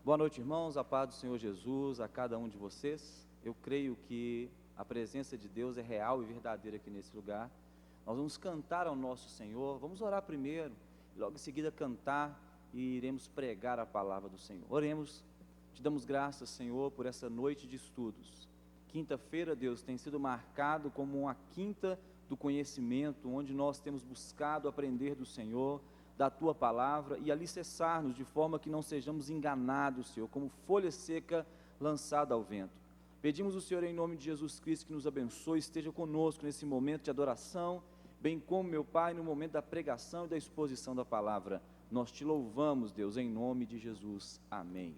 Boa noite, irmãos, a paz do Senhor Jesus, a cada um de vocês. Eu creio que a presença de Deus é real e verdadeira aqui nesse lugar. Nós vamos cantar ao nosso Senhor, vamos orar primeiro, e logo em seguida cantar e iremos pregar a palavra do Senhor. Oremos, te damos graças, Senhor, por essa noite de estudos. Quinta-feira, Deus, tem sido marcado como uma quinta do conhecimento, onde nós temos buscado aprender do Senhor, da Tua palavra e alicerçar-nos de forma que não sejamos enganados, Senhor, como folha seca lançada ao vento. Pedimos ao Senhor em nome de Jesus Cristo que nos abençoe, esteja conosco nesse momento de adoração, bem como, meu Pai, no momento da pregação e da exposição da palavra. Nós te louvamos, Deus, em nome de Jesus. Amém.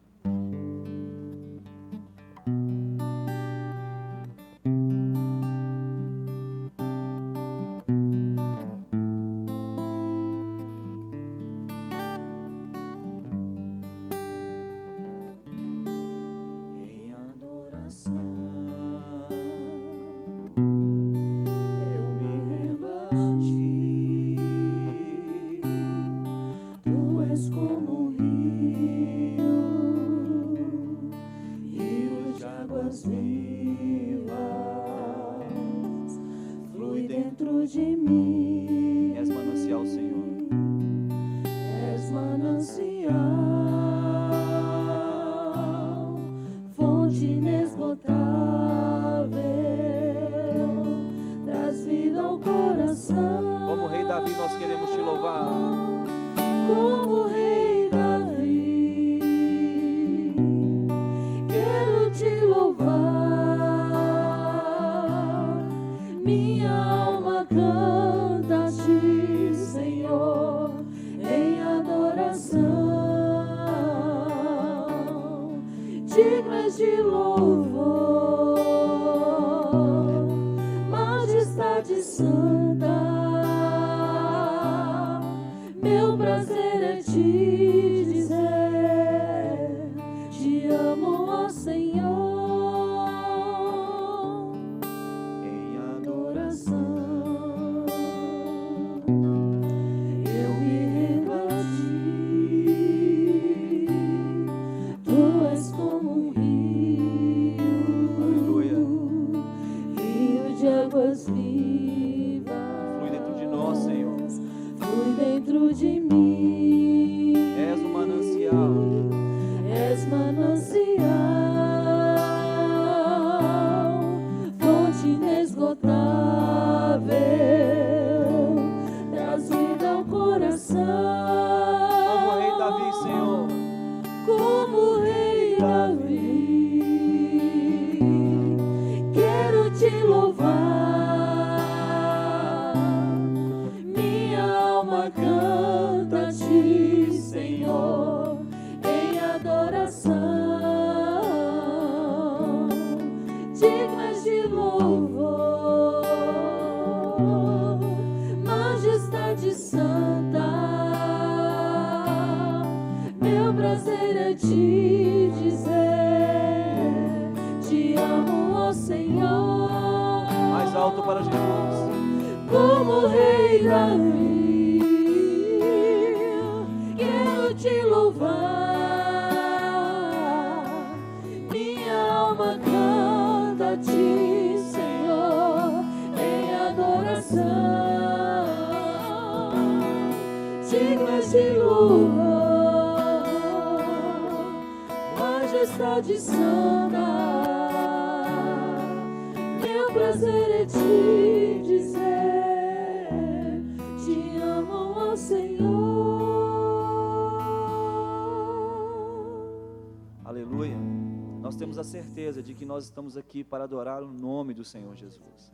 Nós estamos aqui para adorar o nome do Senhor Jesus,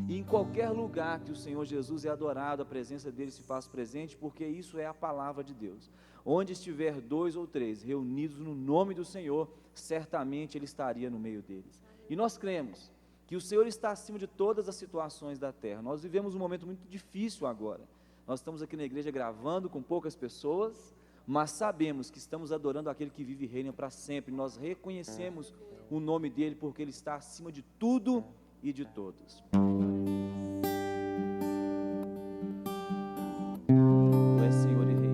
e em qualquer lugar que o Senhor Jesus é adorado, a presença dele se faz presente, porque isso é a palavra de Deus. Onde estiver 2 ou 3 reunidos no nome do Senhor, certamente ele estaria no meio deles, e nós cremos que o Senhor está acima de todas as situações da terra. Nós vivemos um momento muito difícil agora, nós estamos aqui na igreja gravando com poucas pessoas, mas sabemos que estamos adorando aquele que vive e reina para sempre. Nós reconhecemos o nome dele, porque ele está acima de tudo e de todos. Tu és Senhor e Rei.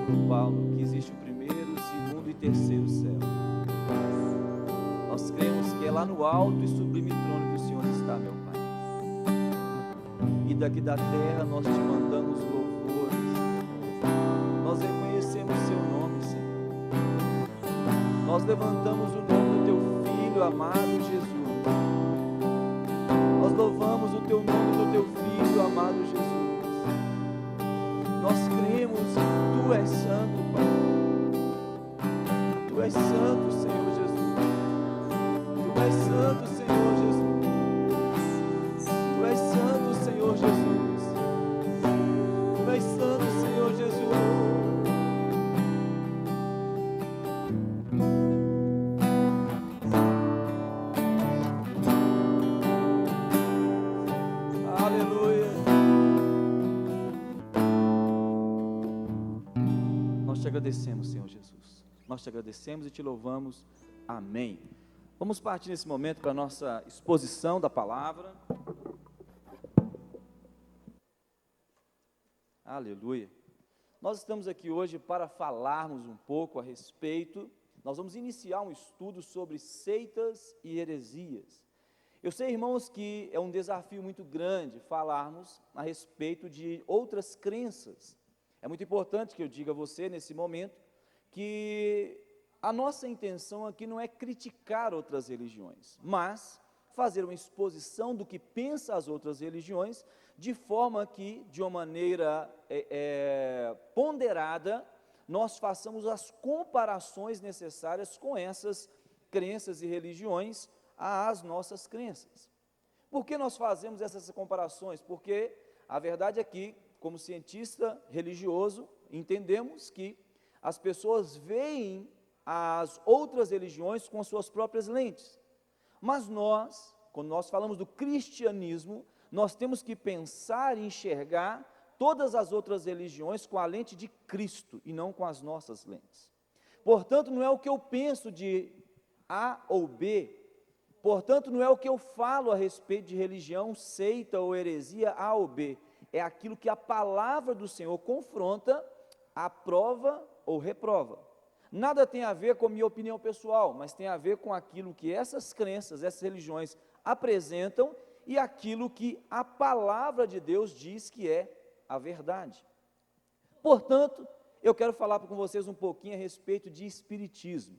apóstolo Paulo, que existe o primeiro, o segundo e terceiro céu. Nós cremos que é lá no alto e sublime trono que o Senhor está, meu Pai. E daqui da terra nós te mandamos louvores. Nós reconhecemos seu nome, Senhor. Nós levantamos o nome do teu Filho amado Jesus. Nós louvamos o teu nome do teu Filho amado Jesus. Nós cremos que tu és santo, Pai. Tu és santo, Senhor Jesus. Tu és santo, Senhor Jesus. Tu és santo, Senhor Jesus. Tu és santo, Senhor Jesus. Aleluia. Nós te agradecemos, Senhor Jesus. Nós te agradecemos e te louvamos. Amém. Vamos partir nesse momento para a nossa exposição da palavra. Aleluia. Nós estamos aqui hoje para falarmos um pouco a respeito, nós vamos iniciar um estudo sobre seitas e heresias. Eu sei, irmãos, que é um desafio muito grande falarmos a respeito de outras crenças. É muito importante que eu diga a você, nesse momento, que a nossa intenção aqui não é criticar outras religiões, mas fazer uma exposição do que pensa as outras religiões, de forma que, de uma maneira ponderada, nós façamos as comparações necessárias com essas crenças e religiões às nossas crenças. Por que nós fazemos essas comparações? Porque a verdade é que, como cientista religioso, entendemos que as pessoas veem as outras religiões com as suas próprias lentes. Mas nós, quando nós falamos do cristianismo, nós temos que pensar e enxergar todas as outras religiões com a lente de Cristo e não com as nossas lentes. Portanto, não é o que eu penso de A ou B, portanto, não é o que eu falo a respeito de religião, seita ou heresia A ou B, é aquilo que a palavra do Senhor confronta, aprova ou reprova. Nada tem a ver com a minha opinião pessoal, mas tem a ver com aquilo que essas crenças, essas religiões apresentam e aquilo que a palavra de Deus diz que é a verdade. Portanto, eu quero falar com vocês um pouquinho a respeito de espiritismo.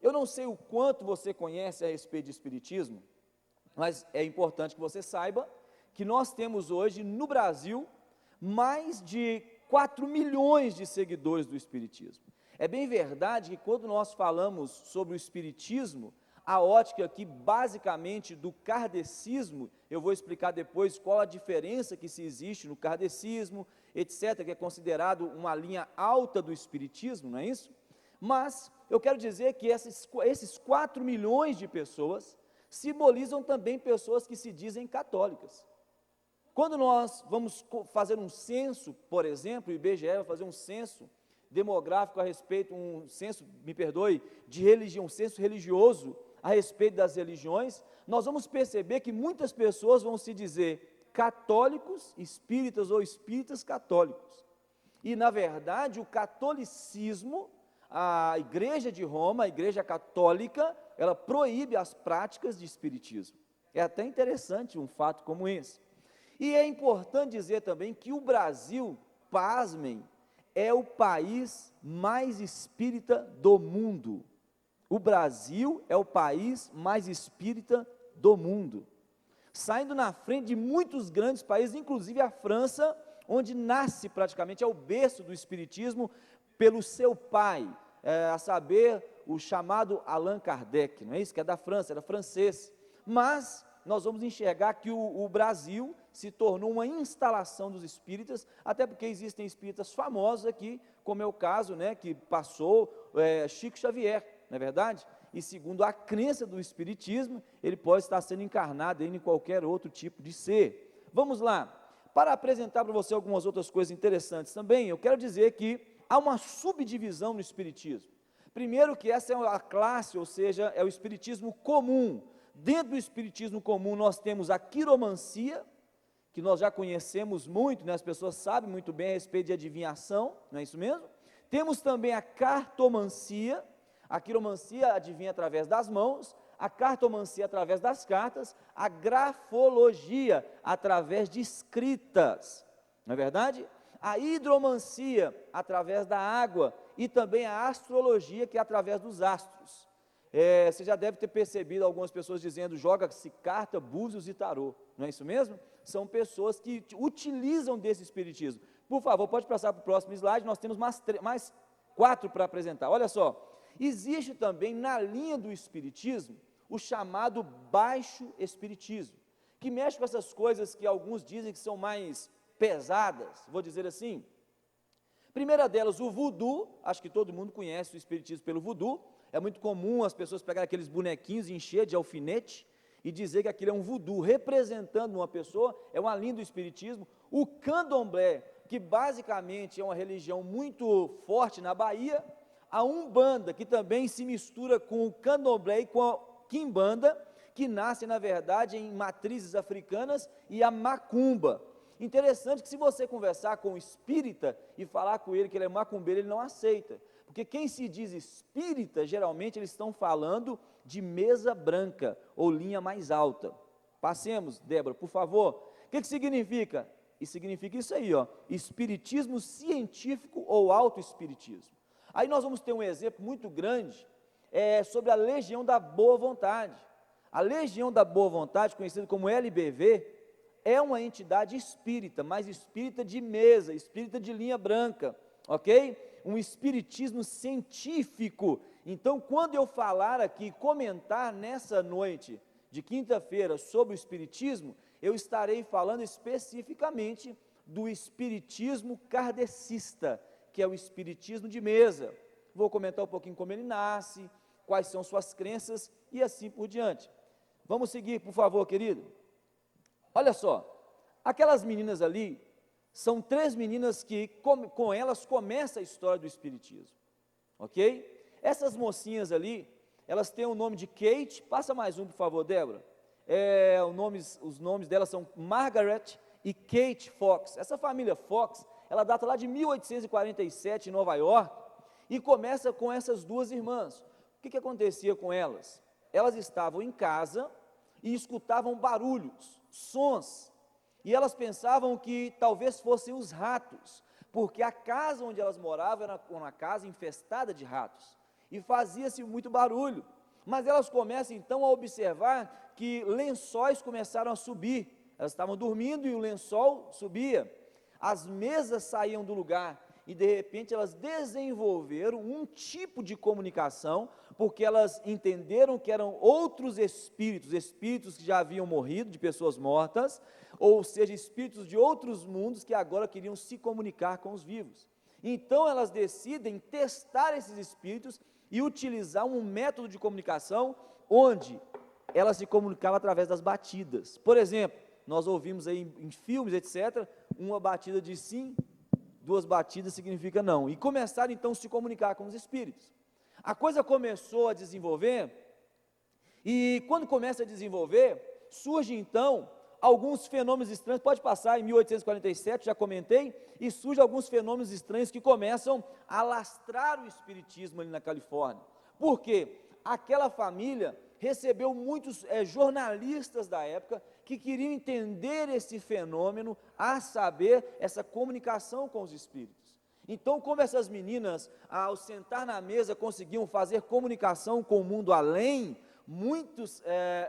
Eu não sei o quanto você conhece a respeito de espiritismo, mas é importante que você saiba que nós temos hoje no Brasil mais de 4 milhões de seguidores do espiritismo. É bem verdade que quando nós falamos sobre o espiritismo, a ótica aqui basicamente do kardecismo, eu vou explicar depois qual a diferença que se existe no kardecismo, etc., que é considerado uma linha alta do espiritismo, não é isso? Mas eu quero dizer que esses 4 milhões de pessoas simbolizam também pessoas que se dizem católicas. Quando nós vamos fazer um censo, por exemplo, o IBGE vai fazer um censo demográfico a respeito, um censo, me perdoe, de religião, um censo religioso a respeito das religiões, nós vamos perceber que muitas pessoas vão se dizer católicos, espíritas ou espíritas católicos. E, na verdade, o catolicismo, a Igreja de Roma, a Igreja Católica, ela proíbe as práticas de espiritismo. É até interessante um fato como esse. E é importante dizer também que o Brasil, pasmem, é o país mais espírita do mundo. O Brasil é o país mais espírita do mundo, saindo na frente de muitos grandes países, inclusive a França, onde nasce praticamente, é o berço do espiritismo, pelo seu pai, a saber, o chamado Allan Kardec, não é isso? Que é da França, era francês. Mas nós vamos enxergar que o Brasil se tornou uma instalação dos espíritas, até porque existem espíritas famosos aqui, como é o caso, né, que passou Chico Xavier, não é verdade? E segundo a crença do espiritismo, ele pode estar sendo encarnado em qualquer outro tipo de ser. Vamos lá, para apresentar para você algumas outras coisas interessantes também, eu quero dizer que há uma subdivisão no espiritismo. Primeiro que essa é a classe, ou seja, é o espiritismo comum. Dentro do espiritismo comum nós temos a quiromancia, que nós já conhecemos muito, né? As pessoas sabem muito bem a respeito de adivinhação, não é isso mesmo? Temos também a cartomancia. A quiromancia adivinha através das mãos, a cartomancia através das cartas, a grafologia através de escritas, não é verdade? A hidromancia através da água e também a astrologia, que é através dos astros. Você já deve ter percebido algumas pessoas dizendo, joga-se carta, búzios e tarô, não é isso mesmo? São pessoas que utilizam desse espiritismo. Por favor, pode passar para o próximo slide, nós temos mais 4 para apresentar. Olha só, existe também na linha do espiritismo o chamado baixo espiritismo, que mexe com essas coisas que alguns dizem que são mais pesadas, vou dizer assim. Primeira delas, o voodoo. Acho que todo mundo conhece o espiritismo pelo voodoo. É muito comum as pessoas pegarem aqueles bonequinhos e encher de alfinete e dizer que aquilo é um voodoo, representando uma pessoa, é uma linha do espiritismo. O candomblé, que basicamente é uma religião muito forte na Bahia. A Umbanda, que também se mistura com o candomblé e com a quimbanda, que nasce, na verdade, em matrizes africanas, e a macumba. Interessante que se você conversar com o espírita e falar com ele que ele é macumbeiro, ele não aceita, porque quem se diz espírita, geralmente eles estão falando de mesa branca, ou linha mais alta. Passemos, Débora, por favor. O que significa? E significa isso aí, ó, espiritismo científico ou autoespiritismo. Aí nós vamos ter um exemplo muito grande, sobre a Legião da Boa Vontade. A Legião da Boa Vontade, conhecida como LBV, é uma entidade espírita, mas espírita de mesa, espírita de linha branca, ok? Um espiritismo científico. Então, quando eu falar aqui, comentar nessa noite de quinta-feira sobre o espiritismo, eu estarei falando especificamente do espiritismo kardecista, que é o espiritismo de mesa. Vou comentar um pouquinho como ele nasce, quais são suas crenças e assim por diante. Vamos seguir, por favor, querido. Olha só, aquelas meninas ali, são 3 meninas que com elas começa a história do espiritismo, ok? Essas mocinhas ali, elas têm o nome de Kate. Passa mais um, por favor, Débora. Os nomes delas são Margaret e Kate Fox. Essa família Fox, ela data lá de 1847 em Nova York, e começa com essas 2 irmãs. O que acontecia com elas? Elas estavam em casa e escutavam barulhos, sons, e elas pensavam que talvez fossem os ratos, porque a casa onde elas moravam era uma casa infestada de ratos, e fazia-se muito barulho. Mas elas começam então a observar que lençóis começaram a subir. Elas estavam dormindo e o lençol subia, as mesas saíam do lugar, e de repente elas desenvolveram um tipo de comunicação, porque elas entenderam que eram outros espíritos que já haviam morrido, de pessoas mortas, ou seja, espíritos de outros mundos que agora queriam se comunicar com os vivos. Então elas decidem testar esses espíritos e utilizar um método de comunicação onde elas se comunicavam através das batidas. Por exemplo, nós ouvimos aí em filmes, etc., uma batida de sim, 2 batidas significa não, e começaram então a se comunicar com os espíritos. A coisa começou a desenvolver, e quando começa a desenvolver, surge então alguns fenômenos estranhos. Pode passar, em 1847, já comentei, e surgem alguns fenômenos estranhos que começam a alastrar o espiritismo ali na Califórnia. Por quê? Aquela família recebeu muitos jornalistas da época que queriam entender esse fenômeno, a saber, essa comunicação com os espíritos. Então, como essas meninas, ao sentar na mesa, conseguiam fazer comunicação com o mundo além, muitos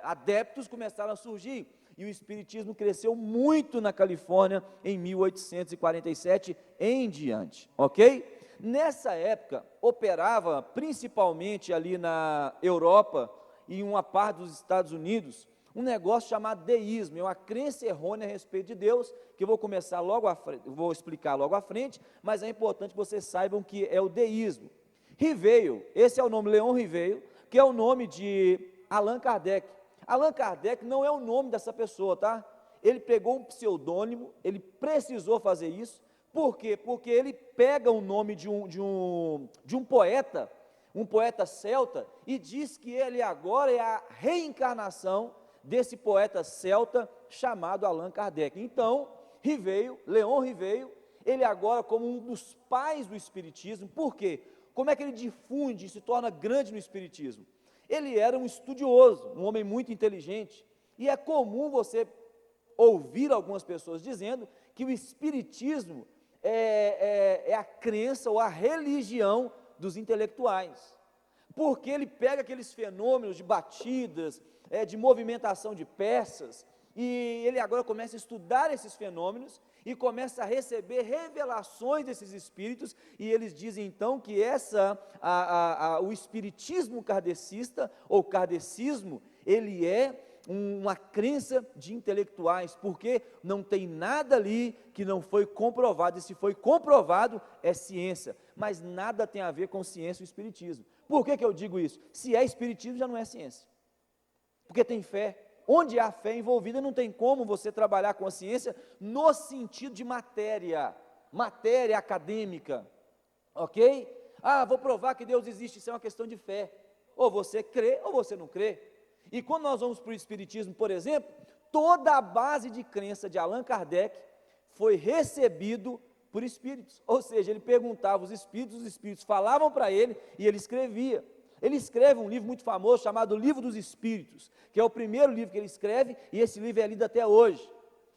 adeptos começaram a surgir, e o espiritismo cresceu muito na Califórnia em 1847 em diante, ok? Nessa época, operava principalmente ali na Europa e em uma parte dos Estados Unidos, um negócio chamado deísmo, é uma crença errônea a respeito de Deus, que eu vou começar logo à frente, vou explicar logo à frente, mas é importante que vocês saibam que é o deísmo. Riveio, esse é o nome, Leon Riveio, que é o nome de Allan Kardec. Allan Kardec não é o nome dessa pessoa, tá? Ele pegou um pseudônimo, ele precisou fazer isso. Por quê? Porque ele pega o nome de um poeta, um poeta celta, e diz que ele agora é a reencarnação desse poeta celta chamado Allan Kardec. Então, Riveio, Leon Riveio, Ele agora como um dos pais do Espiritismo. Por quê? Como é que ele difunde e se torna grande no Espiritismo? Ele era um estudioso, um homem muito inteligente, e é comum você ouvir algumas pessoas dizendo que o Espiritismo é a crença ou a religião dos intelectuais, porque ele pega aqueles fenômenos de batidas, de movimentação de peças, e ele agora começa a estudar esses fenômenos e começa a receber revelações desses espíritos, e eles dizem então que o espiritismo kardecista, ou kardecismo, ele é uma crença de intelectuais, porque não tem nada ali que não foi comprovado, e se foi comprovado, é ciência, mas nada tem a ver com ciência e espiritismo. Por que eu digo isso? Se é espiritismo, já não é ciência, porque tem fé. Onde há fé envolvida, não tem como você trabalhar com a ciência no sentido de matéria acadêmica, ok? Vou provar que Deus existe, isso é uma questão de fé, ou você crê ou você não crê. E quando nós vamos para o Espiritismo, por exemplo, toda a base de crença de Allan Kardec foi recebido por espíritos, ou seja, ele perguntava os espíritos falavam para ele e ele escrevia. Ele escreve um livro muito famoso chamado Livro dos Espíritos, que é o primeiro livro que ele escreve, e esse livro é lido até hoje.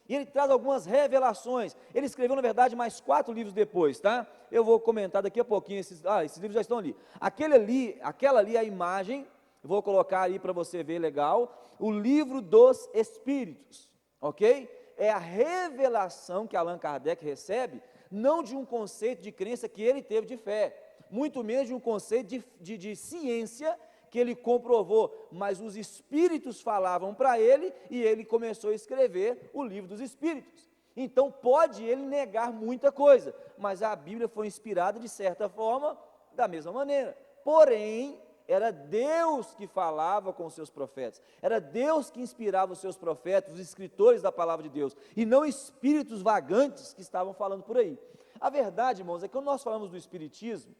E ele traz algumas revelações. Ele escreveu, na verdade, mais 4 livros depois, tá? Eu vou comentar daqui a pouquinho, esses livros já estão ali. Aquela ali é a imagem, vou colocar aí para você ver legal, o Livro dos Espíritos, ok? É a revelação que Allan Kardec recebe, não de um conceito de crença que ele teve de fé, muito menos de um conceito de ciência que ele comprovou, mas os espíritos falavam para ele, e ele começou a escrever o Livro dos Espíritos. Então pode ele negar muita coisa, mas a Bíblia foi inspirada de certa forma, da mesma maneira, porém, era Deus que falava com os seus profetas, era Deus que inspirava os seus profetas, os escritores da palavra de Deus, e não espíritos vagantes que estavam falando por aí. A verdade, irmãos, é que quando nós falamos do Espiritismo,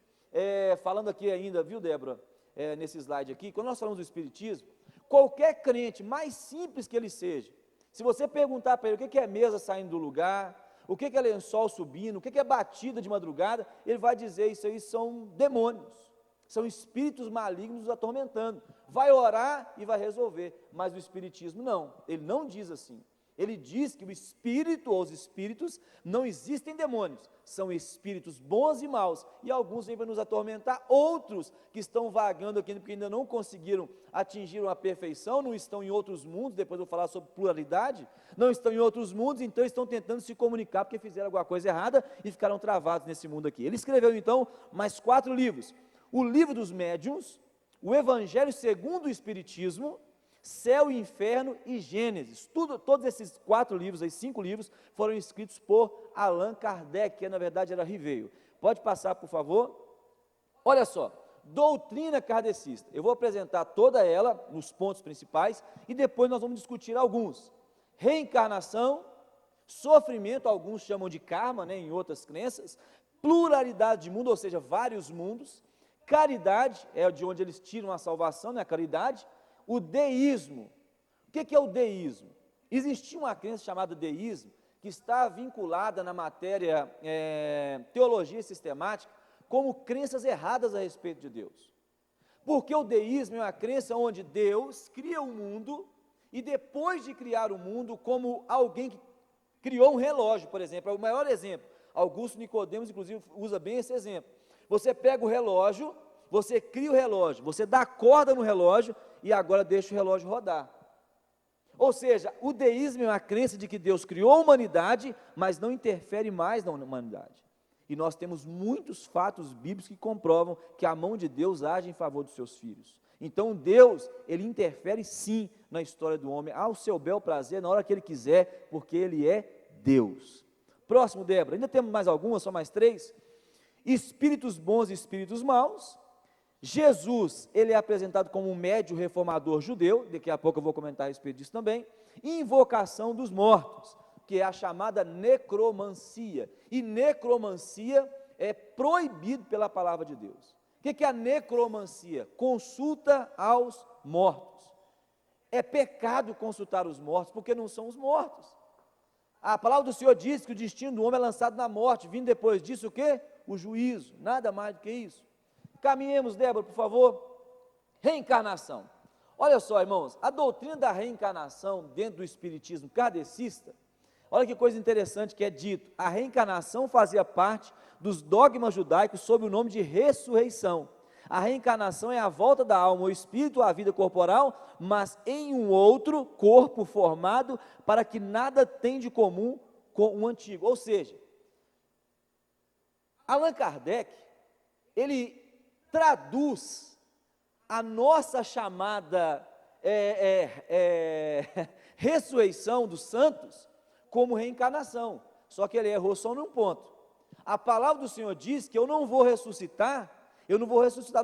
falando aqui ainda, viu, Débora, nesse slide aqui, quando nós falamos do Espiritismo, qualquer crente, mais simples que ele seja, se você perguntar para ele o que é mesa saindo do lugar, o que é lençol subindo, o que é batida de madrugada, ele vai dizer: isso aí são demônios, são espíritos malignos nos atormentando. Vai orar e vai resolver, mas o Espiritismo não, ele não diz assim. Ele diz que o espírito ou os espíritos não existem demônios, são espíritos bons e maus, e alguns vêm para nos atormentar, outros que estão vagando aqui porque ainda não conseguiram atingir uma perfeição, não estão em outros mundos, depois eu vou falar sobre pluralidade, não estão em outros mundos, então estão tentando se comunicar porque fizeram alguma coisa errada e ficaram travados nesse mundo aqui. Ele escreveu então mais 4 livros, o Livro dos Médiuns, o Evangelho segundo o Espiritismo, Céu e Inferno e Gênesis. Todos esses 4 livros, 5 livros, foram escritos por Allan Kardec, que na verdade era Riveio. Pode passar, por favor? Olha só, doutrina kardecista. Eu vou apresentar toda ela, nos pontos principais, e depois nós vamos discutir alguns. Reencarnação, sofrimento, alguns chamam de karma, em outras crenças, pluralidade de mundo, ou seja, vários mundos, caridade, é de onde eles tiram a salvação, a caridade, o deísmo. O que é o deísmo? Existia uma crença chamada deísmo, que está vinculada na matéria teologia sistemática, como crenças erradas a respeito de Deus. Porque o deísmo é uma crença onde Deus cria o mundo, e depois de criar o mundo, como alguém que criou um relógio, por exemplo, é o maior exemplo. Augusto Nicodemos, inclusive, usa bem esse exemplo. Você pega o relógio, você cria o relógio, você dá corda no relógio, e agora deixa o relógio rodar. Ou seja, o deísmo é uma crença de que Deus criou a humanidade, mas não interfere mais na humanidade. E nós temos muitos fatos bíblicos que comprovam que a mão de Deus age em favor dos seus filhos. Então Deus, ele interfere sim na história do homem, ao seu bel prazer, na hora que ele quiser, porque ele é Deus. Próximo, Débora, ainda temos mais algumas, só mais 3. Espíritos bons e espíritos maus. Jesus, ele é apresentado como um médium reformador judeu, daqui a pouco eu vou comentar a respeito disso também. Invocação dos mortos, que é a chamada necromancia, e necromancia é proibido pela palavra de Deus. O que é a necromancia? Consulta aos mortos. É pecado consultar os mortos, porque não são os mortos. A palavra do Senhor diz que o destino do homem é lançado na morte, vindo depois disso o quê? O juízo, nada mais do que isso. Caminhemos, Débora, por favor. Reencarnação. Olha só, irmãos, a doutrina da reencarnação dentro do espiritismo kardecista, olha que coisa interessante que é dito, a reencarnação fazia parte dos dogmas judaicos sob o nome de ressurreição. A reencarnação é a volta da alma ou espírito à vida corporal, mas em um outro corpo formado para que nada tem de comum com o antigo. Ou seja, Allan Kardec, ele traduz a nossa chamada ressurreição dos santos como reencarnação, só que ele errou só num ponto. A palavra do Senhor diz que eu não vou ressuscitar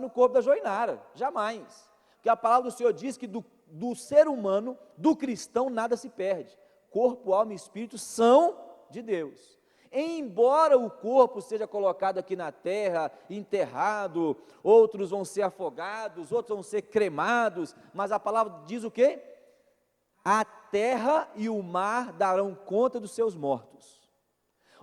no corpo da joinara, jamais, porque a palavra do Senhor diz que do ser humano, do cristão, nada se perde, corpo, alma e espírito são de Deus. Embora o corpo seja colocado aqui na terra, enterrado, outros vão ser afogados, outros vão ser cremados, mas a palavra diz o quê? A terra e o mar darão conta dos seus mortos.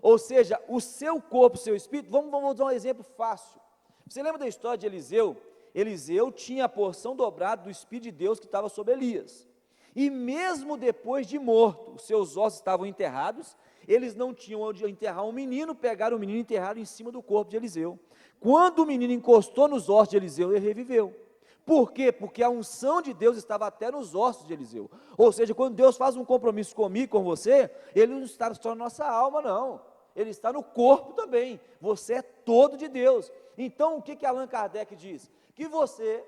Ou seja, o seu corpo, o seu espírito, vamos dar um exemplo fácil. Você lembra da história de Eliseu? Eliseu tinha a porção dobrada do Espírito de Deus que estava sobre Elias. E mesmo depois de morto, os seus ossos estavam enterrados, eles não tinham onde enterrar um menino, pegaram o menino e enterraram em cima do corpo de Eliseu. Quando o menino encostou nos ossos de Eliseu, ele reviveu. Por quê? Porque a unção de Deus estava até nos ossos de Eliseu. Ou seja, quando Deus faz um compromisso comigo, com você, Ele não está só na nossa alma, não. Ele está no corpo também. Você é todo de Deus. Então, o que Allan Kardec diz? Que você,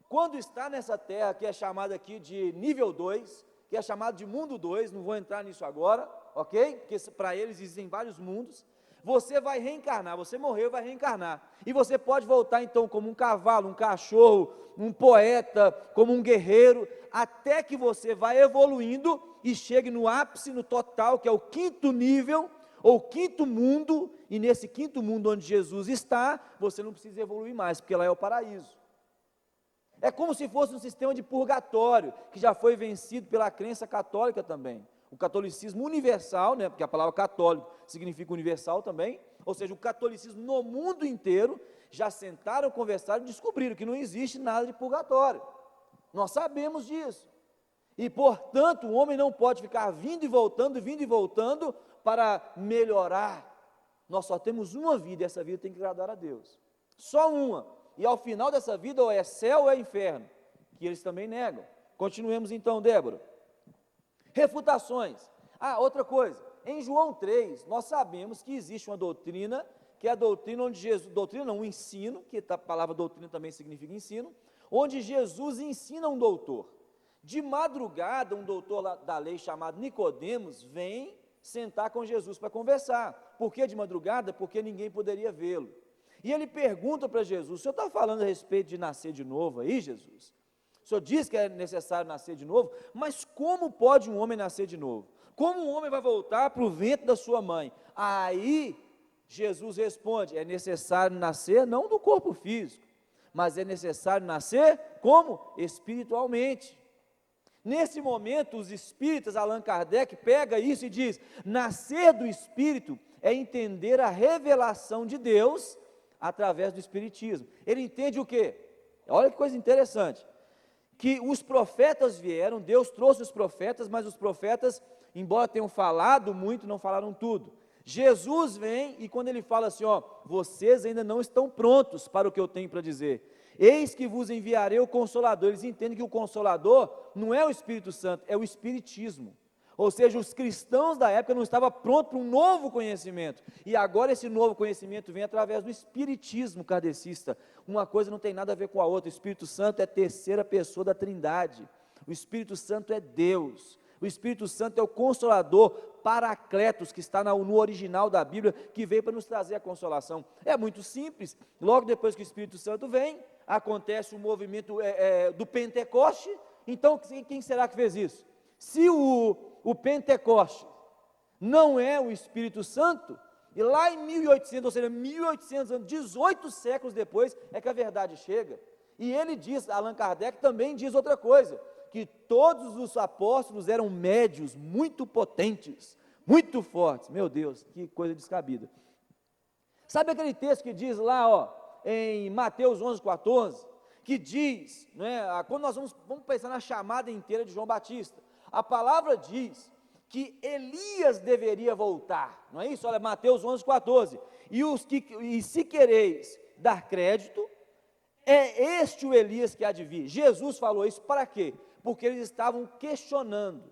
quando está nessa terra, que é chamada aqui de nível 2, que é chamado de mundo 2, não vou entrar nisso agora, ok? Porque para eles existem vários mundos. Você vai reencarnar, você morreu e vai reencarnar. E você pode voltar então como um cavalo, um cachorro, um poeta, como um guerreiro, até que você vai evoluindo e chegue no ápice, no total, que é o quinto nível, ou quinto mundo, e nesse quinto mundo onde Jesus está, você não precisa evoluir mais, porque lá é o paraíso. É como se fosse um sistema de purgatório, que já foi vencido pela crença católica também. O catolicismo universal, né, porque a palavra católico significa universal também, ou seja, o catolicismo no mundo inteiro, já sentaram, conversaram e descobriram que não existe nada de purgatório. Nós sabemos disso. E, portanto, o homem não pode ficar vindo e voltando para melhorar. Nós só temos uma vida e essa vida tem que agradar a Deus. Só uma. E ao final dessa vida, ou é céu ou é inferno, que eles também negam. Continuemos então, Débora. Refutações. Outra coisa, em João 3, nós sabemos que existe uma doutrina, que é a doutrina onde Jesus, doutrina não, um ensino, que a palavra doutrina também significa ensino, onde Jesus ensina um doutor. De madrugada, um doutor da lei chamado Nicodemos vem sentar com Jesus para conversar. Por que de madrugada? Porque ninguém poderia vê-lo. E ele pergunta para Jesus: o senhor está falando a respeito de nascer de novo aí, Jesus? O senhor diz que é necessário nascer de novo, mas como pode um homem nascer de novo? Como um homem vai voltar para o ventre da sua mãe? Aí Jesus responde: é necessário nascer não do corpo físico, mas é necessário nascer como? Espiritualmente. Nesse momento, os espíritas, Allan Kardec pega isso e diz: nascer do Espírito é entender a revelação de Deus através do Espiritismo. Ele entende o quê? Olha que coisa interessante, que os profetas vieram, Deus trouxe os profetas, mas os profetas, embora tenham falado muito, não falaram tudo. Jesus vem e quando ele fala assim, vocês ainda não estão prontos para o que eu tenho para dizer. Eis que vos enviarei o Consolador. Eles entendem que o Consolador não é o Espírito Santo, é o Espiritismo. Ou seja, os cristãos da época não estavam prontos para um novo conhecimento. E agora esse novo conhecimento vem através do Espiritismo kardecista. Uma coisa não tem nada a ver com a outra. O Espírito Santo é a terceira pessoa da Trindade. O Espírito Santo é Deus. O Espírito Santo é o Consolador, Paracletos, que está no original da Bíblia, que veio para nos trazer a consolação. É muito simples. Logo depois que o Espírito Santo vem, acontece o movimento do Pentecoste. Então, quem será que fez isso? Se o Pentecoste não é o Espírito Santo, e lá em 1800, ou seja, 1800 anos, 18 séculos depois, é que a verdade chega. E ele diz, Allan Kardec também diz outra coisa, que todos os apóstolos eram médios muito potentes, muito fortes. Meu Deus, que coisa descabida. Sabe aquele texto que diz lá, ó, em Mateus 11:14, que diz, né, quando nós vamos pensar na chamada inteira de João Batista, a palavra diz que Elias deveria voltar, não é isso? Olha, Mateus 11:14, e se quereis dar crédito, é este o Elias que há de vir. Jesus falou isso para quê? Porque eles estavam questionando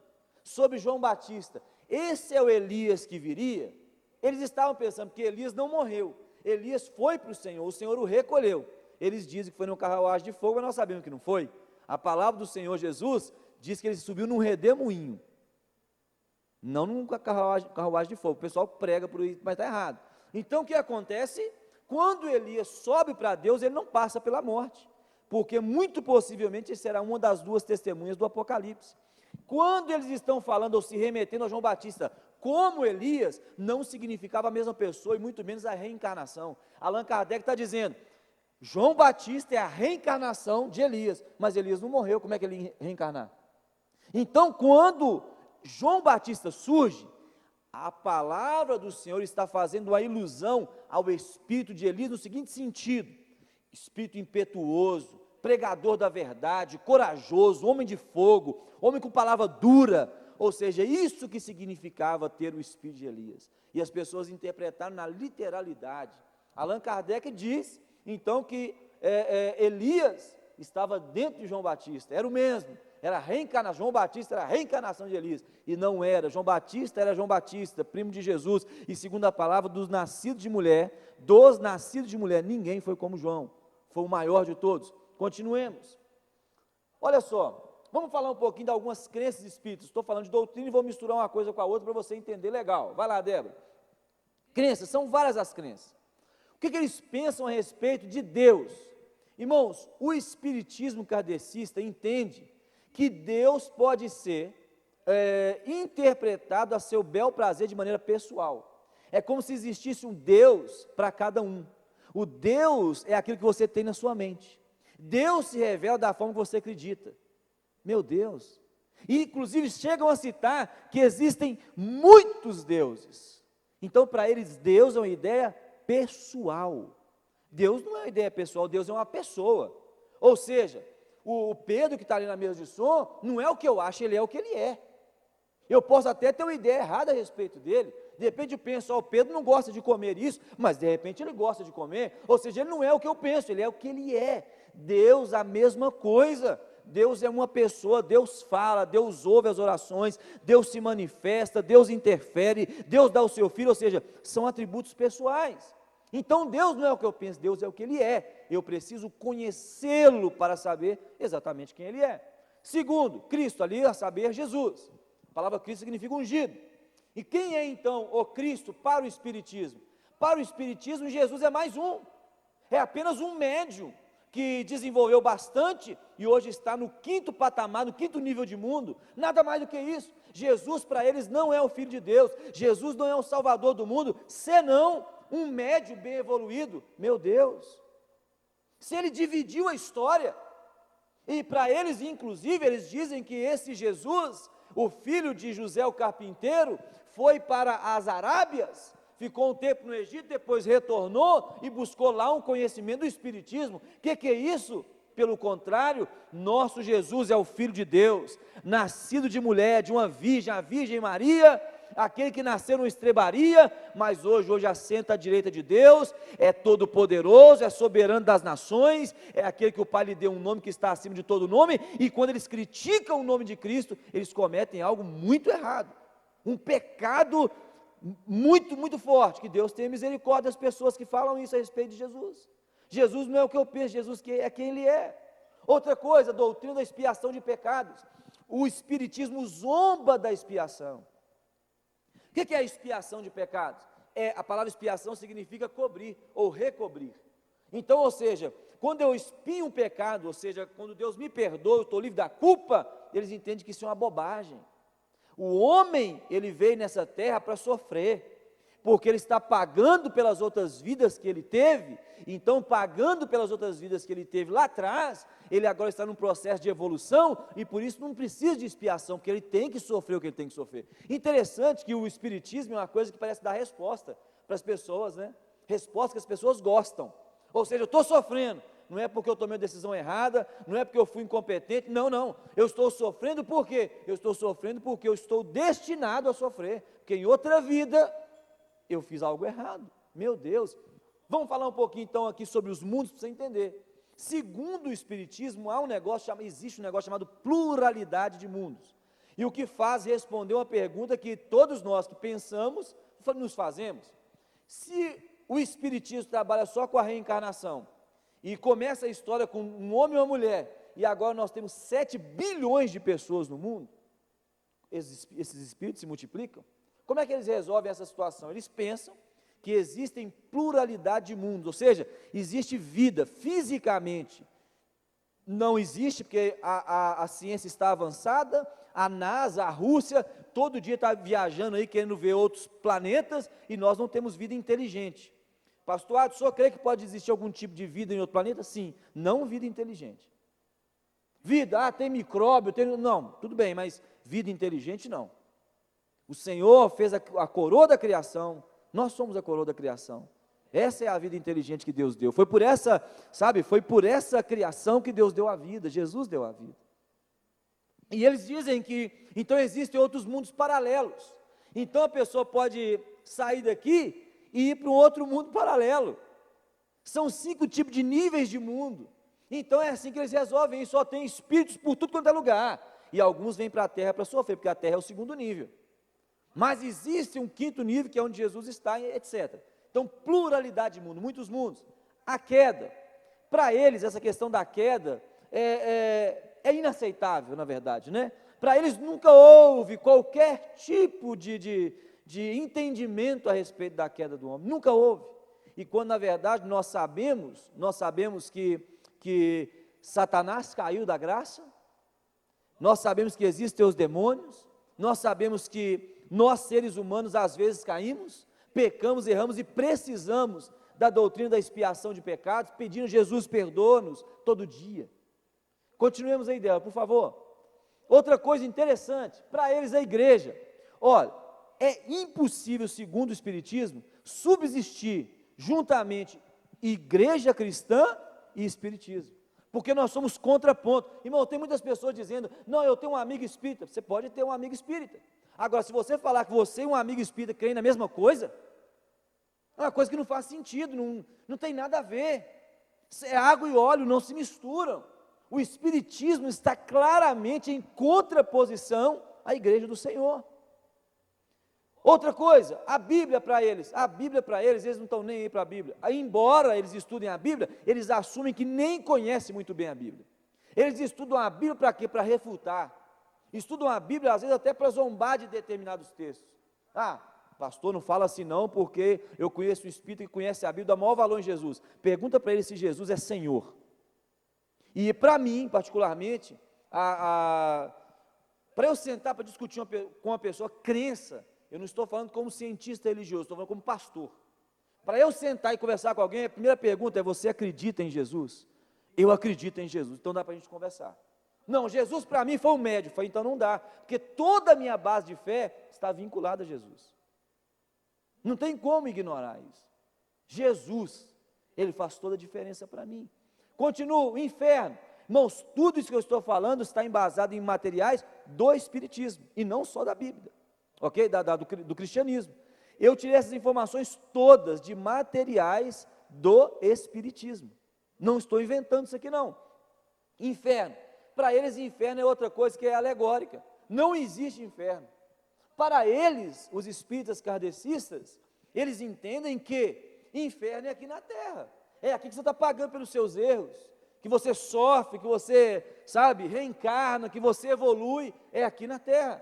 sobre João Batista, esse é o Elias que viria? Eles estavam pensando que Elias não morreu, Elias foi para o Senhor o recolheu. Eles dizem que foi num carruagem de fogo, mas nós sabemos que não foi. A palavra do Senhor Jesus diz que ele subiu num redemoinho, não num carruagem de fogo. O pessoal prega por isso, mas está errado. Então o que acontece? Quando Elias sobe para Deus, ele não passa pela morte, porque muito possivelmente ele será uma das duas testemunhas do Apocalipse. Quando eles estão falando ou se remetendo a João Batista como Elias, não significava a mesma pessoa e muito menos a reencarnação. Allan Kardec está dizendo, João Batista é a reencarnação de Elias, mas Elias não morreu, como é que ele ia reencarnar? Então, quando João Batista surge, a palavra do Senhor está fazendo a ilusão ao espírito de Elias no seguinte sentido: espírito impetuoso, pregador da verdade, corajoso, homem de fogo, homem com palavra dura, ou seja, isso que significava ter o espírito de Elias, e as pessoas interpretaram na literalidade. Allan Kardec diz, então, que Elias estava dentro de João Batista, era o mesmo, era a reencarnação, João Batista era a reencarnação de Elias, e não era, João Batista era João Batista, primo de Jesus, e segundo a palavra dos nascidos de mulher, ninguém foi como João, foi o maior de todos. Continuemos, olha só, vamos falar um pouquinho de algumas crenças espíritas. Estou falando de doutrina e vou misturar uma coisa com a outra para você entender legal, vai lá, Débora. Crenças, são várias as crenças. O que eles pensam a respeito de Deus? Irmãos, o espiritismo kardecista entende que Deus pode ser interpretado a seu bel prazer de maneira pessoal. É como se existisse um Deus para cada um. O Deus é aquilo que você tem na sua mente. Deus se revela da forma que você acredita. Meu Deus! E inclusive chegam a citar que existem muitos deuses. Então, para eles, Deus é uma ideia pessoal. Deus não é uma ideia pessoal, Deus é uma pessoa. Ou seja, o Pedro que está ali na mesa de som, não é o que eu acho, ele é o que ele é. Eu posso até ter uma ideia errada a respeito dele. De repente eu penso, o Pedro não gosta de comer isso, mas de repente ele gosta de comer. Ou seja, ele não é o que eu penso, ele é o que ele é. Deus, a mesma coisa. Deus é uma pessoa, Deus fala, Deus ouve as orações, Deus se manifesta, Deus interfere, Deus dá o seu filho, ou seja, são atributos pessoais. Então Deus não é o que eu penso, Deus é o que Ele é. Eu preciso conhecê-lo para saber exatamente quem Ele é. Segundo, Cristo, ali a saber, Jesus. A palavra Cristo significa ungido. E quem é então o Cristo para o Espiritismo? Para o Espiritismo, Jesus é mais um. É apenas um médium que desenvolveu bastante e hoje está no 5º patamar, no 5º nível de mundo. Nada mais do que isso. Jesus para eles não é o Filho de Deus. Jesus não é o Salvador do mundo, senão um médium bem evoluído. Meu Deus! Se ele dividiu a história, e para eles, inclusive, eles dizem que esse Jesus, o filho de José o carpinteiro, foi para as Arábias, ficou um tempo no Egito, depois retornou e buscou lá um conhecimento do Espiritismo. O que é isso? Pelo contrário, nosso Jesus é o Filho de Deus, nascido de mulher, de uma virgem, a Virgem Maria, aquele que nasceu numa estrebaria, mas hoje assenta à direita de Deus, é todo poderoso, é soberano das nações, é aquele que o Pai lhe deu um nome que está acima de todo nome, e quando eles criticam o nome de Cristo, eles cometem algo muito errado, um pecado muito, muito forte, que Deus tenha misericórdia das pessoas que falam isso a respeito de Jesus. Jesus não é o que eu penso, Jesus é quem Ele é. Outra coisa, a doutrina da expiação de pecados. O Espiritismo zomba da expiação. O que é a expiação de pecados? A palavra expiação significa cobrir ou recobrir. Então, ou seja, quando eu expio um pecado, ou seja, quando Deus me perdoa, eu estou livre da culpa, eles entendem que isso é uma bobagem. O homem, ele veio nessa terra para sofrer, porque ele está pagando pelas outras vidas que ele teve. Então, pagando pelas outras vidas que ele teve lá atrás, ele agora está num processo de evolução, e por isso não precisa de expiação, porque ele tem que sofrer o que ele tem que sofrer. Interessante que o Espiritismo é uma coisa que parece dar resposta para as pessoas, né? Resposta que as pessoas gostam. Ou seja, eu estou sofrendo, não é porque eu tomei uma decisão errada, não é porque eu fui incompetente, não, eu estou sofrendo por quê? Eu estou sofrendo porque eu estou destinado a sofrer, porque em outra vida eu fiz algo errado. Meu Deus, vamos falar um pouquinho então aqui sobre os mundos para você entender. Segundo o Espiritismo, existe um negócio chamado pluralidade de mundos, e o que faz responder uma pergunta que todos nós que pensamos, nos fazemos. Se o Espiritismo trabalha só com a reencarnação, e começa a história com um homem e uma mulher, e agora nós temos 7 bilhões de pessoas no mundo, esses espíritos se multiplicam, como é que eles resolvem essa situação? Eles pensam que existem pluralidade de mundos, ou seja, existe vida fisicamente, não existe, porque a ciência está avançada, a NASA, a Rússia, todo dia está viajando aí, querendo ver outros planetas, e nós não temos vida inteligente. Pastor, o senhor crê que pode existir algum tipo de vida em outro planeta? Sim, não vida inteligente. Vida, tem micróbio, não, tudo bem, mas vida inteligente não. O Senhor fez a coroa da criação, nós somos a coroa da criação. Essa é a vida inteligente que Deus deu. Foi por essa criação que Deus deu a vida, Jesus deu a vida. E eles dizem que, então existem outros mundos paralelos. Então a pessoa pode sair daqui e ir para um outro mundo paralelo. São 5 tipos de níveis de mundo. Então é assim que eles resolvem, e só tem espíritos por tudo quanto é lugar. E alguns vêm para a terra para sofrer, porque a terra é o 2º nível. Mas existe um 5º nível, que é onde Jesus está, etc. Então, pluralidade de mundo, muitos mundos. A queda, para eles, essa questão da queda é inaceitável, na verdade, né? Para eles nunca houve qualquer tipo de entendimento a respeito da queda do homem, nunca houve. E quando, na verdade, nós sabemos que Satanás caiu da graça, nós sabemos que existem os demônios, nós sabemos que nós, seres humanos, às vezes caímos, pecamos, erramos e precisamos da doutrina da expiação de pecados, pedindo Jesus perdoa-nos todo dia. Continuemos aí dela, por favor. Outra coisa interessante, para eles a igreja, olha, é impossível, segundo o Espiritismo, subsistir juntamente igreja cristã e Espiritismo, porque nós somos contraponto. Irmão, tem muitas pessoas dizendo, não, eu tenho um amigo espírita. Você pode ter um amigo espírita. Agora, se você falar que você e um amigo espírita creem na mesma coisa, é uma coisa que não faz sentido, não tem nada a ver. É água e óleo, não se misturam. O Espiritismo está claramente em contraposição à igreja do Senhor. Outra coisa, a Bíblia para eles, eles não estão nem aí para a Bíblia. Embora eles estudem a Bíblia, eles assumem que nem conhecem muito bem a Bíblia. Eles estudam a Bíblia para quê? Para refutar. Estudam a Bíblia, às vezes, até para zombar de determinados textos. Pastor, não fala assim não, porque eu conheço o Espírito que conhece a Bíblia, dá maior valor em Jesus. Pergunta para ele se Jesus é Senhor. E para mim, particularmente, para eu sentar para discutir com uma pessoa crença, eu não estou falando como cientista religioso, estou falando como pastor. Para eu sentar e conversar com alguém, a primeira pergunta é: você acredita em Jesus? Eu acredito em Jesus, então dá para a gente conversar. Não, Jesus para mim foi um médium. Falei, então não dá, porque toda a minha base de fé está vinculada a Jesus. Não tem como ignorar isso. Jesus, Ele faz toda a diferença para mim. Continuo, o inferno. Irmãos, tudo isso que eu estou falando está embasado em materiais do Espiritismo, e não só da Bíblia, ok? Do cristianismo. Eu tirei essas informações todas de materiais do Espiritismo. Não estou inventando isso aqui não. Inferno. Para eles, inferno é outra coisa que é alegórica. Não existe inferno. Para eles, os espíritas kardecistas, eles entendem que inferno é aqui na terra. É aqui que você está pagando pelos seus erros, que você sofre, que você, reencarna, que você evolui, é aqui na terra.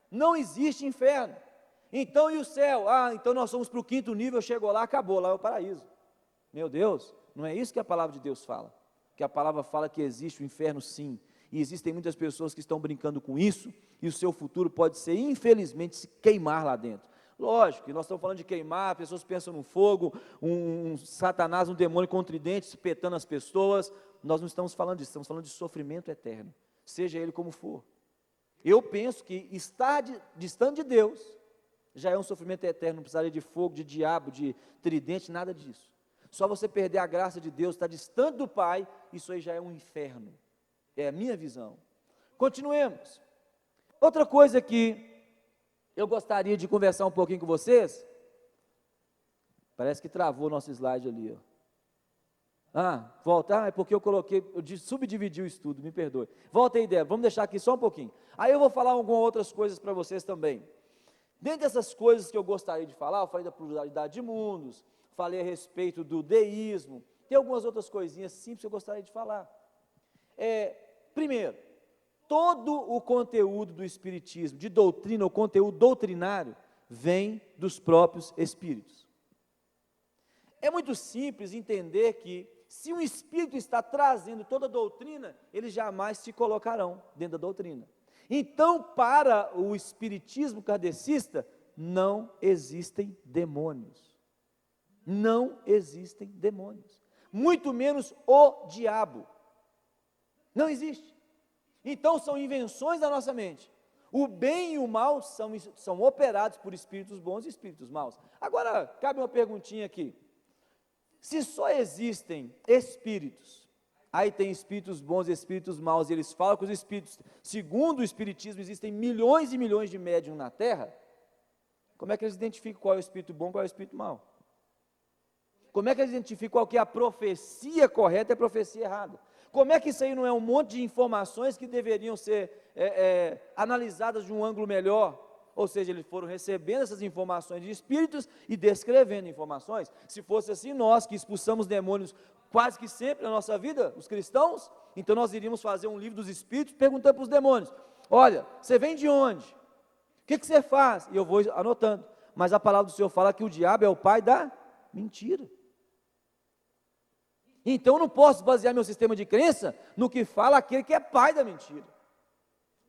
Não existe inferno. Então, e o céu? Então nós somos para o 5º nível, chegou lá, acabou, lá é o paraíso. Meu Deus, não é isso que a palavra de Deus fala. Que a palavra fala que existe o inferno sim, e existem muitas pessoas que estão brincando com isso, e o seu futuro pode ser, infelizmente, se queimar lá dentro. Lógico que nós estamos falando de queimar, pessoas pensam no fogo, um Satanás, um demônio com tridente espetando as pessoas. Nós não estamos falando disso, estamos falando de sofrimento eterno, seja ele como for. Eu penso que estar distante de Deus já é um sofrimento eterno, não precisaria de fogo, de diabo, de tridente, nada disso. Só você perder a graça de Deus, estar distante do Pai, isso aí já é um inferno. É a minha visão. Continuemos. Outra coisa que eu gostaria de conversar um pouquinho com vocês, parece que travou o nosso slide ali, ó. Volta, é porque eu subdividi o estudo, me perdoe. Volta aí, Débora, vamos deixar aqui só um pouquinho. Aí eu vou falar algumas outras coisas para vocês também. Dentro dessas coisas que eu gostaria de falar, eu falei da pluralidade de mundos, falei a respeito do deísmo, tem algumas outras coisinhas simples que eu gostaria de falar. Primeiro, todo o conteúdo do Espiritismo, de doutrina, o conteúdo doutrinário, vem dos próprios Espíritos. É muito simples entender que, se um Espírito está trazendo toda a doutrina, eles jamais se colocarão dentro da doutrina. Então, para o Espiritismo kardecista, não existem demônios. Não existem demônios. Muito menos o diabo. Não existe. Então, são invenções da nossa mente. O bem e o mal são operados por espíritos bons e espíritos maus. Agora, cabe uma perguntinha aqui. Se só existem espíritos, aí tem espíritos bons e espíritos maus, e eles falam que os espíritos, segundo o Espiritismo, existem milhões e milhões de médiuns na Terra, como é que eles identificam qual é o espírito bom e qual é o espírito mau? Como é que eles identificam qual que é a profecia correta e a profecia errada? Como é que isso aí não é um monte de informações que deveriam ser analisadas de um ângulo melhor? Ou seja, eles foram recebendo essas informações de espíritos e descrevendo informações. Se fosse assim, nós que expulsamos demônios quase que sempre na nossa vida, os cristãos, então nós iríamos fazer um livro dos espíritos perguntando para os demônios: olha, você vem de onde? O que você faz? E eu vou anotando. Mas a palavra do Senhor fala que o diabo é o pai da mentira. Então eu não posso basear meu sistema de crença no que fala aquele que é pai da mentira.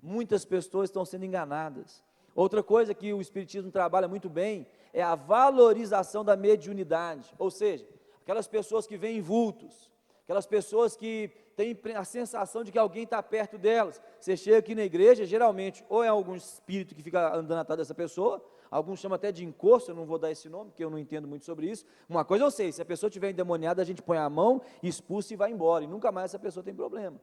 Muitas pessoas estão sendo enganadas. Outra coisa que o Espiritismo trabalha muito bem é a valorização da mediunidade, ou seja, aquelas pessoas que veem vultos, aquelas pessoas que têm a sensação de que alguém está perto delas. Você chega aqui na igreja, geralmente, ou é algum espírito que fica andando atrás dessa pessoa, alguns chamam até de encosto, eu não vou dar esse nome, porque eu não entendo muito sobre isso. Uma coisa eu sei, se a pessoa estiver endemoniada, a gente põe a mão, expulsa e vai embora, e nunca mais essa pessoa tem problema.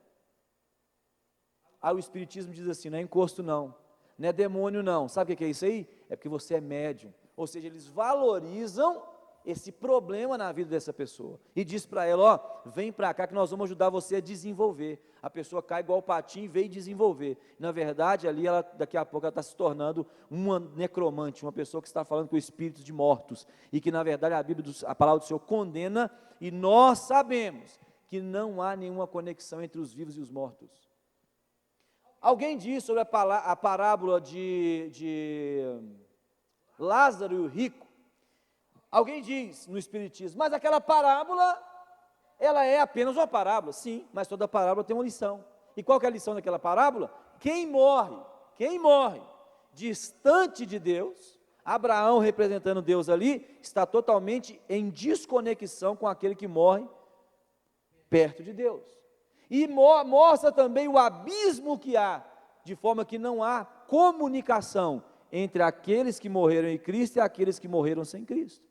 Aí o Espiritismo diz assim: não é encosto não é demônio não, sabe o que é isso aí? É porque você é médium, ou seja, eles valorizam esse problema na vida dessa pessoa, e diz para ela: ó, vem para cá que nós vamos ajudar você a desenvolver. A pessoa cai igual o patinho e vem desenvolver. Na verdade, ali, daqui a pouco, ela está se tornando uma necromante, uma pessoa que está falando com espíritos de mortos, e que na verdade a palavra do Senhor condena, e nós sabemos que não há nenhuma conexão entre os vivos e os mortos. Alguém diz sobre a parábola de Lázaro e o rico. Alguém diz no Espiritismo: mas aquela parábola, ela é apenas uma parábola. Sim, mas toda parábola tem uma lição. E qual que é a lição daquela parábola? Quem morre distante de Deus, Abraão representando Deus ali, está totalmente em desconexão com aquele que morre perto de Deus. E mostra também o abismo que há, de forma que não há comunicação entre aqueles que morreram em Cristo e aqueles que morreram sem Cristo.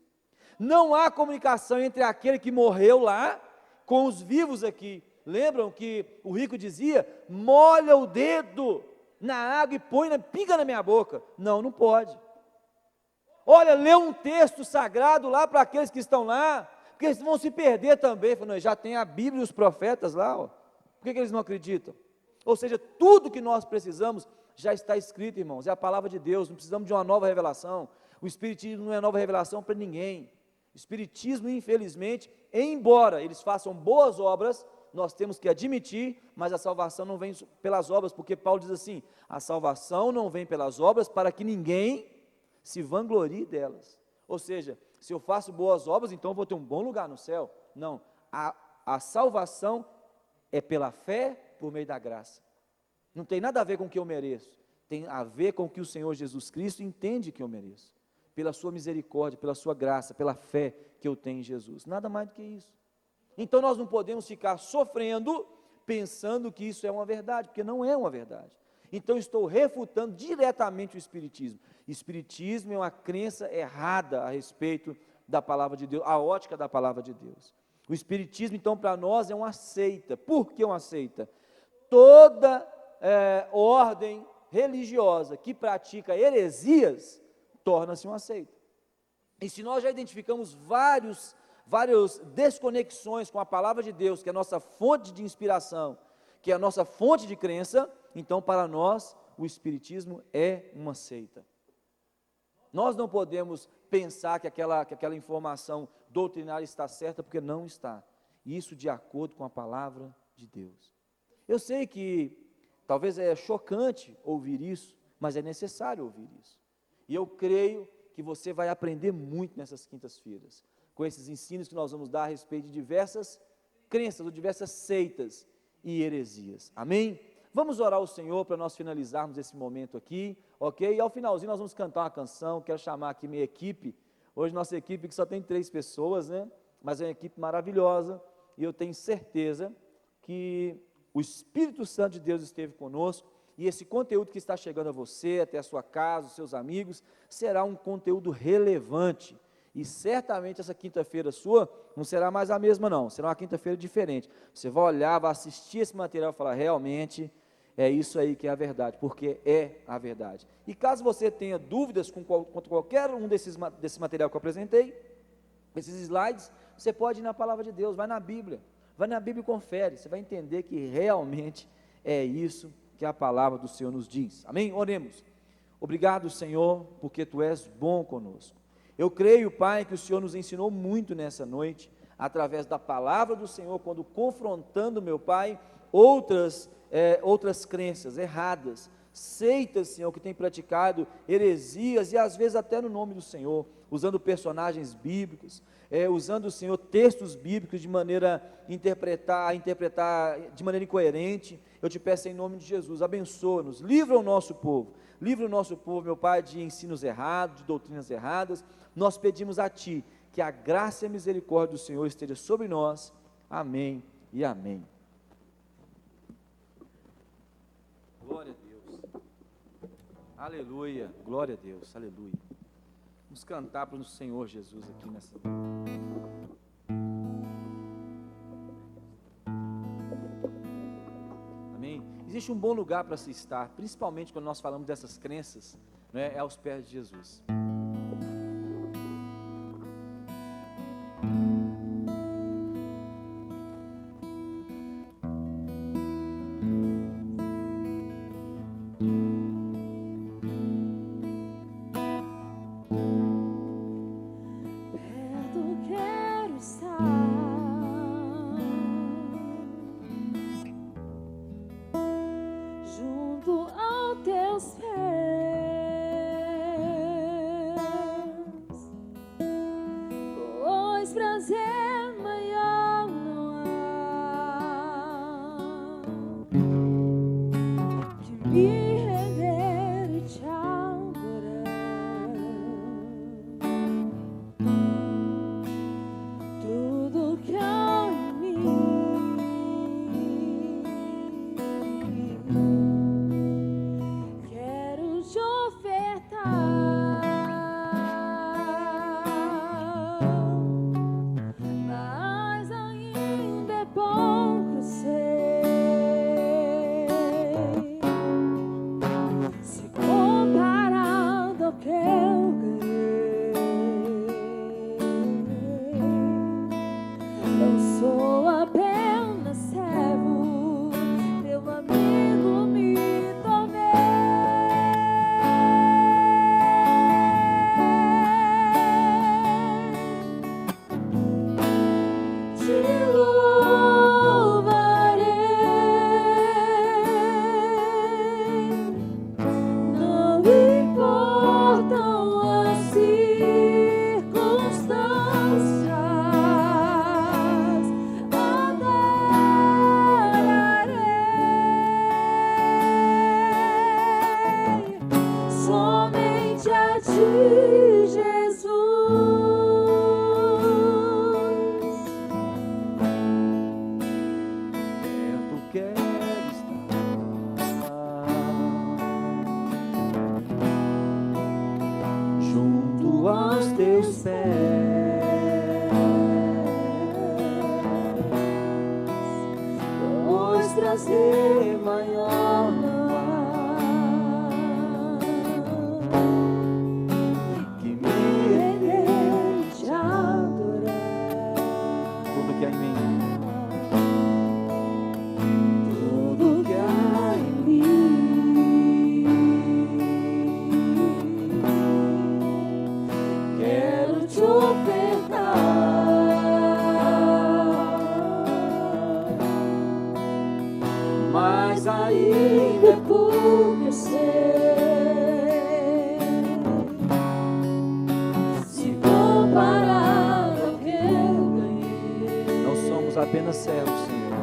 Não há comunicação entre aquele que morreu lá com os vivos aqui. Lembram que o rico dizia: molha o dedo na água e pinga na minha boca. Não, não pode. Olha, lê um texto sagrado lá para aqueles que estão lá, porque eles vão se perder também. Não, já tem a Bíblia e os profetas lá, ó. Por que eles não acreditam? Ou seja, tudo que nós precisamos já está escrito, irmãos, é a palavra de Deus, não precisamos de uma nova revelação. O Espiritismo não é nova revelação para ninguém. O Espiritismo, infelizmente, embora eles façam boas obras, nós temos que admitir, mas a salvação não vem pelas obras, porque Paulo diz assim: a salvação não vem pelas obras para que ninguém se vanglorie delas. Ou seja, se eu faço boas obras, então eu vou ter um bom lugar no céu. Não, a salvação é pela fé por meio da graça. Não tem nada a ver com o que eu mereço, tem a ver com o que o Senhor Jesus Cristo entende que eu mereço. pela sua misericórdia, pela sua graça, pela fé que eu tenho em Jesus. Nada mais do que isso. Então nós não podemos ficar sofrendo, pensando que isso é uma verdade, porque não é uma verdade. Então estou refutando diretamente o Espiritismo. Espiritismo é uma crença errada a respeito da palavra de Deus, a ótica da palavra de Deus. O Espiritismo, então, para nós é uma seita. Por que uma seita? Toda ordem religiosa que pratica heresias, torna-se uma seita. E se nós já identificamos várias desconexões com a palavra de Deus, que é a nossa fonte de inspiração, que é a nossa fonte de crença, então para nós o Espiritismo é uma seita. Nós não podemos pensar que aquela informação doutrinária está certa, porque não está. Isso de acordo com a palavra de Deus. Eu sei que talvez é chocante ouvir isso, mas é necessário ouvir isso. E eu creio que você vai aprender muito nessas quintas-feiras, com esses ensinos que nós vamos dar a respeito de diversas crenças, ou diversas seitas e heresias. Amém? Vamos orar ao Senhor para nós finalizarmos esse momento aqui, ok? E ao finalzinho nós vamos cantar uma canção. Quero chamar aqui minha equipe. Hoje nossa equipe que só tem 3 pessoas, né? Mas é uma equipe maravilhosa, e eu tenho certeza que o Espírito Santo de Deus esteve conosco, e esse conteúdo que está chegando a você, até a sua casa, os seus amigos, será um conteúdo relevante, e certamente essa quinta-feira sua não será mais a mesma não, será uma quinta-feira diferente. Você vai olhar, vai assistir esse material e falar, realmente é isso aí que é a verdade, porque é a verdade. E caso você tenha dúvidas com qualquer um desse material que eu apresentei, esses slides, você pode ir na palavra de Deus, vai na Bíblia e confere, você vai entender que realmente é isso que a palavra do Senhor nos diz. Amém? Oremos. Obrigado, Senhor, porque Tu és bom conosco. Eu creio, Pai, que o Senhor nos ensinou muito nessa noite, através da palavra do Senhor, quando confrontando, meu Pai, outras crenças erradas, seitas, Senhor, que têm praticado heresias, e às vezes até no nome do Senhor, usando personagens bíblicos, usando, Senhor, textos bíblicos de maneira a interpretar de maneira incoerente. Eu te peço em nome de Jesus, abençoa-nos, livra o nosso povo, meu Pai, de ensinos errados, de doutrinas erradas. Nós pedimos a Ti, que a graça e a misericórdia do Senhor esteja sobre nós, amém e amém. Glória a Deus, aleluia, glória a Deus, aleluia. Vamos cantar para o Senhor Jesus aqui nessa. Amém? Existe um bom lugar para se estar, principalmente quando nós falamos dessas crenças, né, é aos pés de Jesus. teus pés, pois prazer maior não há que me render te adorar. Tudo que há em mim, tudo que há em mim, quero te ofertar. Mas ainda é pouco, eu sei, se comparado ao que eu ganhei. Não somos apenas servos, Senhor.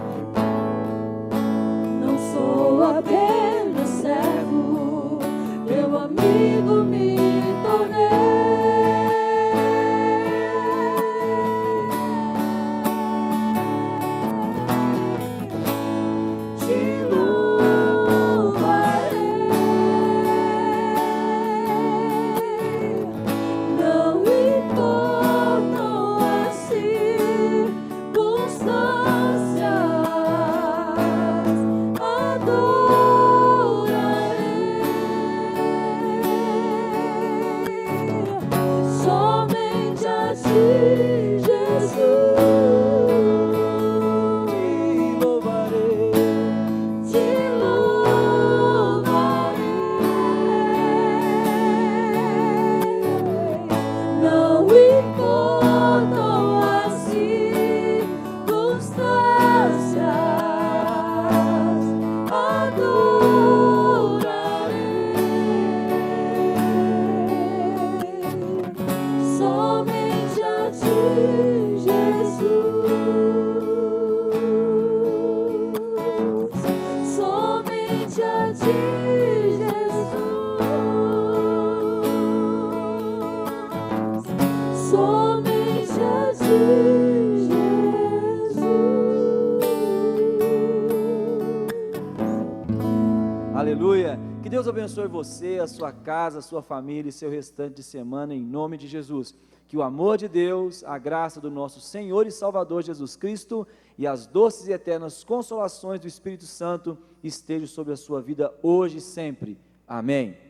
Não sou apenas servo, teu amigo me tornei. Aleluia, que Deus abençoe você, a sua casa, a sua família e seu restante de semana em nome de Jesus, que o amor de Deus, a graça do nosso Senhor e Salvador Jesus Cristo e as doces e eternas consolações do Espírito Santo estejam sobre a sua vida hoje e sempre, amém.